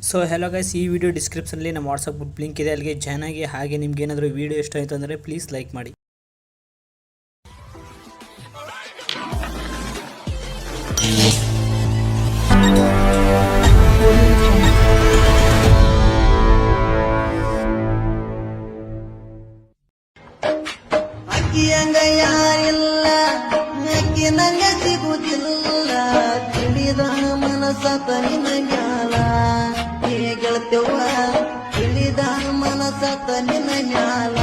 So hello guys, ಈ video ಡಿಸ್ಕ್ರಿಪ್ಷನಲ್ಲಿ ನಮ್ಮ ವಾಟ್ಸಪ್ ಗ್ರೂಪ್ ಲಿಂಕ್ ಇದೆ, ಅಲ್ಲಿಗೆ ಜಾಯ್ನ್ ಆಗಿ. ಹಾಗೆ ನಿಮ್ಗೆ ಏನಾದರೂ ವಿಡಿಯೋ ಇಷ್ಟ ಆಯಿತು ಅಂದರೆ ಪ್ಲೀಸ್ ಲೈಕ್ ಮಾಡಿ. ಅಕ್ಕಿಯಂಗ ಯಾರಿಲ್ಲ, ಅಕ್ಕಿ ನಂಗ ಸಿಗುತ್ತಿಲ್ಲ, ತಿಳಿದ ಮನಸ್ಸತ ನಿನ್ನ ಮ್ಯಾಲ ಗೆಳತ್ಯವ್ವ, ತಿಳಿದ ಮನಸ್ಸತ ನಿನ್ನ ಮ್ಯಾಲ